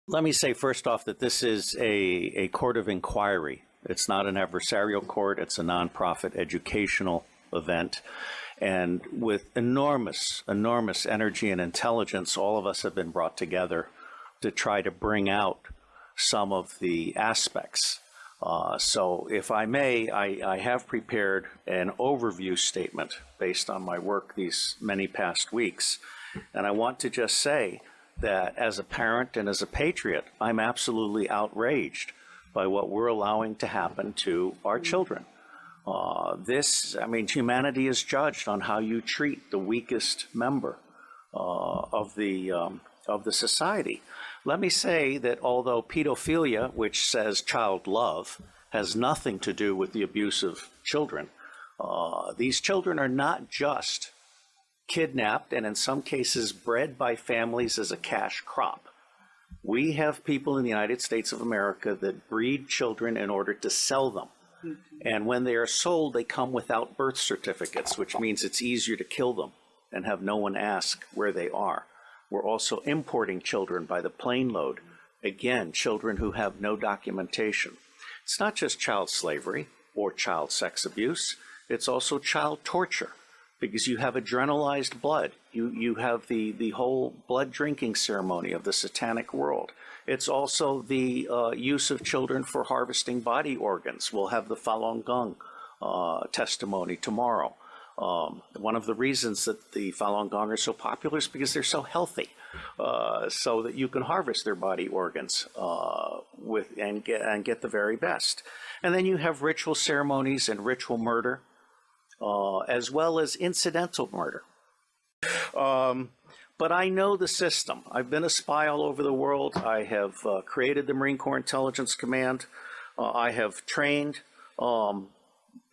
Let me say first off that this is a court of inquiry. It's not an adversarial court. It's a nonprofit educational event. And with enormous energy and intelligence, all of us have been brought together to try to bring out some of the aspects. So if I may, I have prepared an overview statement based on my work these many past weeks. And I want to just say that as a parent and as a patriot, I'm absolutely outraged by what we're allowing to happen to our children. Humanity is judged on how you treat the weakest member of the society. Let me say that although pedophilia, which says child love, has nothing to do with the abuse of children, these children are not just kidnapped and in some cases bred by families as a cash crop. We have people in the United States of America that breed children in order to sell them. And when they are sold, they come without birth certificates, which means it's easier to kill them and have no one ask where they are. We're also importing children by the plane load. Again, children who have no documentation. It's not just child slavery or child sex abuse. It's also child torture, because you have adrenalized blood. You have the whole blood drinking ceremony of the satanic world. It's also the use of children for harvesting body organs. We'll have the Falun Gong testimony tomorrow. One of the reasons that the Falun Gong are so popular is because they're so healthy, so that you can harvest their body organs and get the very best. And then you have ritual ceremonies and ritual murder, as well as incidental murder. But I know the system. I've been a spy all over the world. I have created the Marine Corps Intelligence Command. I have trained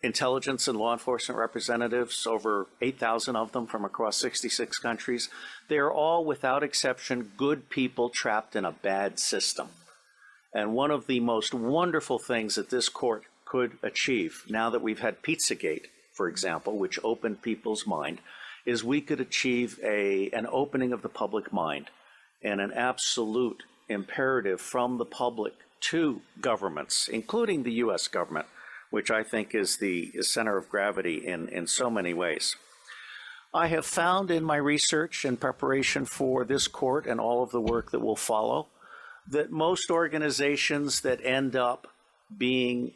intelligence and law enforcement representatives, over 8,000 of them from across 66 countries. They are all, without exception, good people trapped in a bad system. And one of the most wonderful things that this court could achieve, now that we've had Pizzagate, for example, which opened people's mind, is we could achieve an opening of the public mind and an absolute imperative from the public to governments, including the U.S. government, which I think is the center of gravity in so many ways. I have found in my research and preparation for this court and all of the work that will follow that most organizations that end up being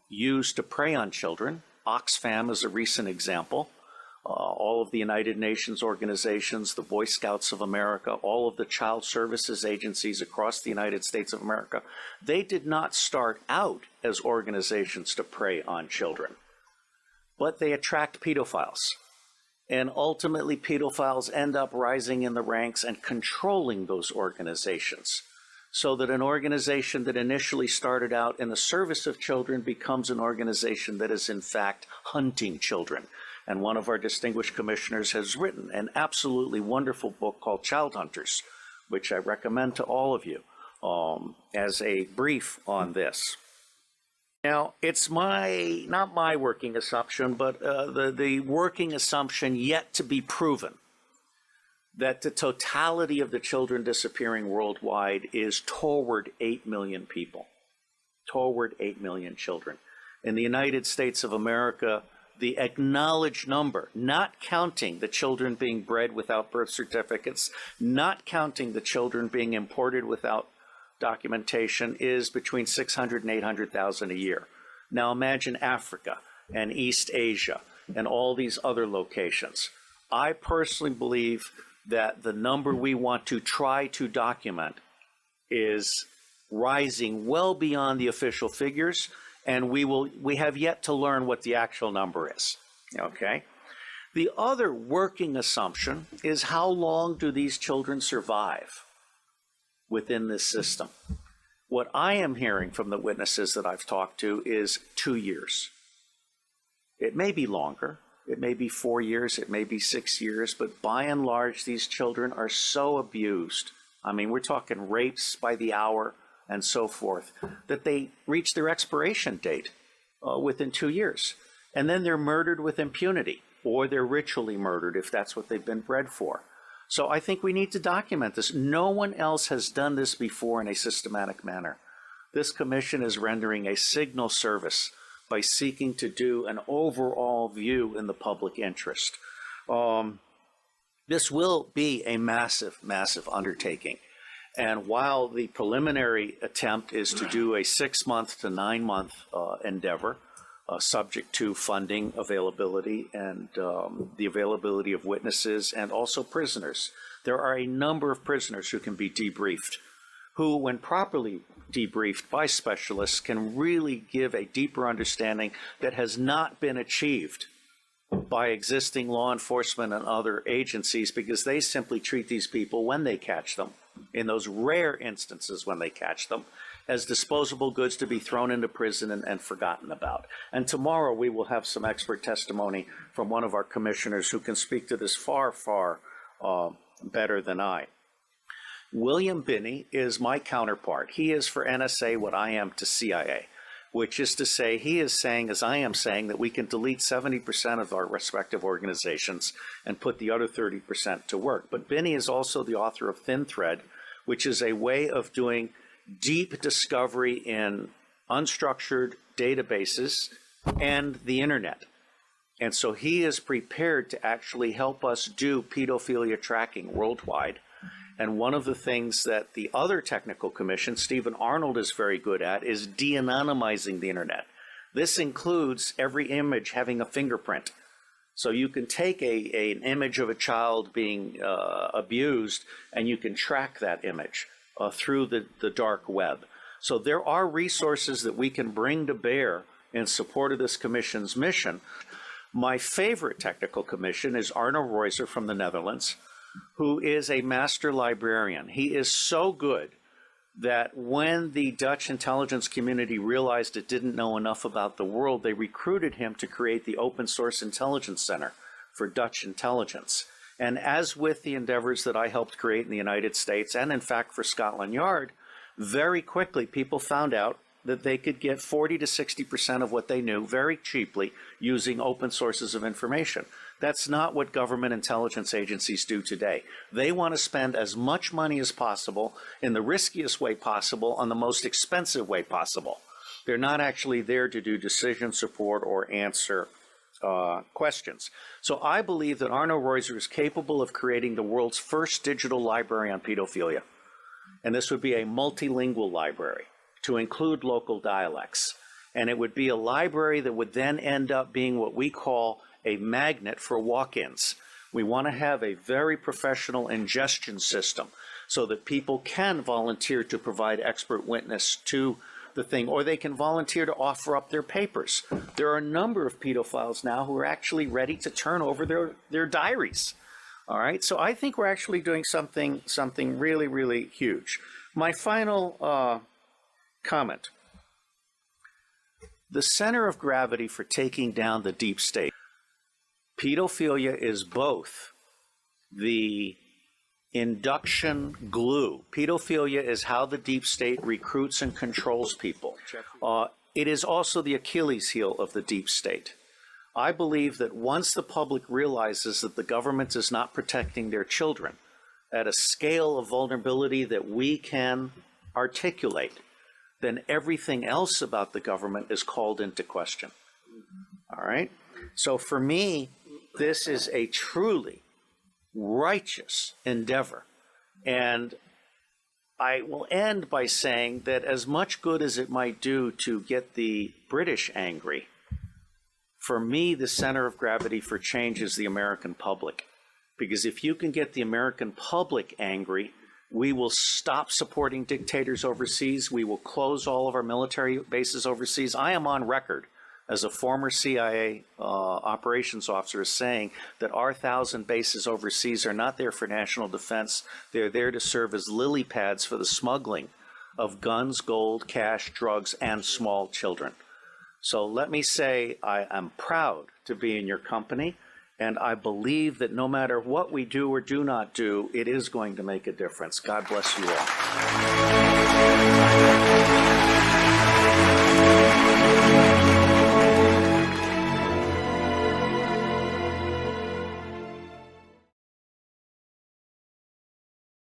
used to prey on children, Oxfam is a recent example, all of the United Nations organizations, the Boy Scouts of America, all of the child services agencies across the United States of America, they did not start out as organizations to prey on children, but they attract pedophiles. And ultimately, pedophiles end up rising in the ranks and controlling those organizations, so that an organization that initially started out in the service of children becomes an organization that is in fact hunting children. And one of our distinguished commissioners has written an absolutely wonderful book called Child Hunters, which I recommend to all of you as a brief on this. Now, it's not my working assumption, but the working assumption yet to be proven that the totality of the children disappearing worldwide is toward 8 million people, toward 8 million children. In the United States of America, the acknowledged number, not counting the children being bred without birth certificates, not counting the children being imported without documentation, is between 600 and 800,000 a year. Now imagine Africa and East Asia and all these other locations. I personally believe that the number we want to try to document is rising well beyond the official figures, and we have yet to learn what the actual number is, okay? The other working assumption is, how long do these children survive within this system? What I am hearing from the witnesses that I've talked to is 2 years. It may be longer, it may be 4 years, it may be 6 years, but by and large, these children are so abused. I mean, we're talking rapes by the hour and so forth, that they reach their expiration date within 2 years. And then they're murdered with impunity, or they're ritually murdered if that's what they've been bred for. So I think we need to document this. No one else has done this before in a systematic manner. This commission is rendering a signal service by seeking to do an overall view in the public interest. This will be a massive, massive undertaking. And while the preliminary attempt is to do a 6-month to 9-month endeavor, subject to funding availability and the availability of witnesses and also prisoners, there are a number of prisoners who can be debriefed, who, when properly debriefed by specialists, can really give a deeper understanding that has not been achieved by existing law enforcement and other agencies, because they simply treat these people when they catch them, in those rare instances when they catch them, as disposable goods to be thrown into prison and forgotten about. And tomorrow we will have some expert testimony from one of our commissioners who can speak to this far, far better than I. William Binney is my counterpart. He is for NSA what I am to CIA, which is to say, he is saying, as I am saying, that we can delete 70% of our respective organizations and put the other 30% to work. But Binney is also the author of Thin Thread, which is a way of doing deep discovery in unstructured databases and the internet. And so he is prepared to actually help us do pedophilia tracking worldwide. And one of the things that the other technical commission, Stephen Arnold, is very good at is de-anonymizing the internet. This includes every image having a fingerprint. So you can take an image of a child being abused, and you can track that image through the dark web. So there are resources that we can bring to bear in support of this commission's mission. My favorite technical commission is Arno Reuser from the Netherlands, who is a master librarian. He is so good that when the Dutch intelligence community realized it didn't know enough about the world, they recruited him to create the Open Source Intelligence Center for Dutch intelligence. And as with the endeavors that I helped create in the United States, and in fact for Scotland Yard, very quickly people found out that they could get 40 to 60% of what they knew very cheaply using open sources of information. That's not what government intelligence agencies do today. They want to spend as much money as possible in the riskiest way possible on the most expensive way possible. They're not actually there to do decision support or answer questions. So I believe that Arno Reuser is capable of creating the world's first digital library on pedophilia. And this would be a multilingual library to include local dialects. And it would be a library that would then end up being what we call a magnet for walk-ins. We want to have a very professional ingestion system so that people can volunteer to provide expert witness to the thing, or they can volunteer to offer up their papers. There are a number of pedophiles now who are actually ready to turn over their diaries. All right, so I think we're actually doing something really, really huge. My final comment. The center of gravity for taking down the deep state. Pedophilia is both the induction glue. Pedophilia is how the deep state recruits and controls people. It is also the Achilles heel of the deep state. I believe that once the public realizes that the government is not protecting their children at a scale of vulnerability that we can articulate, then everything else about the government is called into question. All right? So for me, this is a truly righteous endeavor. And I will end by saying that as much good as it might do to get the British angry, for me, the center of gravity for change is the American public. Because if you can get the American public angry, we will stop supporting dictators overseas. We will close all of our military bases overseas. I am on record as a former CIA operations officer saying that our 1,000 bases overseas are not there for national defense. They're there to serve as lily pads for the smuggling of guns, gold, cash, drugs, and small children. So let me say I am proud to be in your company, and I believe that no matter what we do or do not do, it is going to make a difference. God bless you all.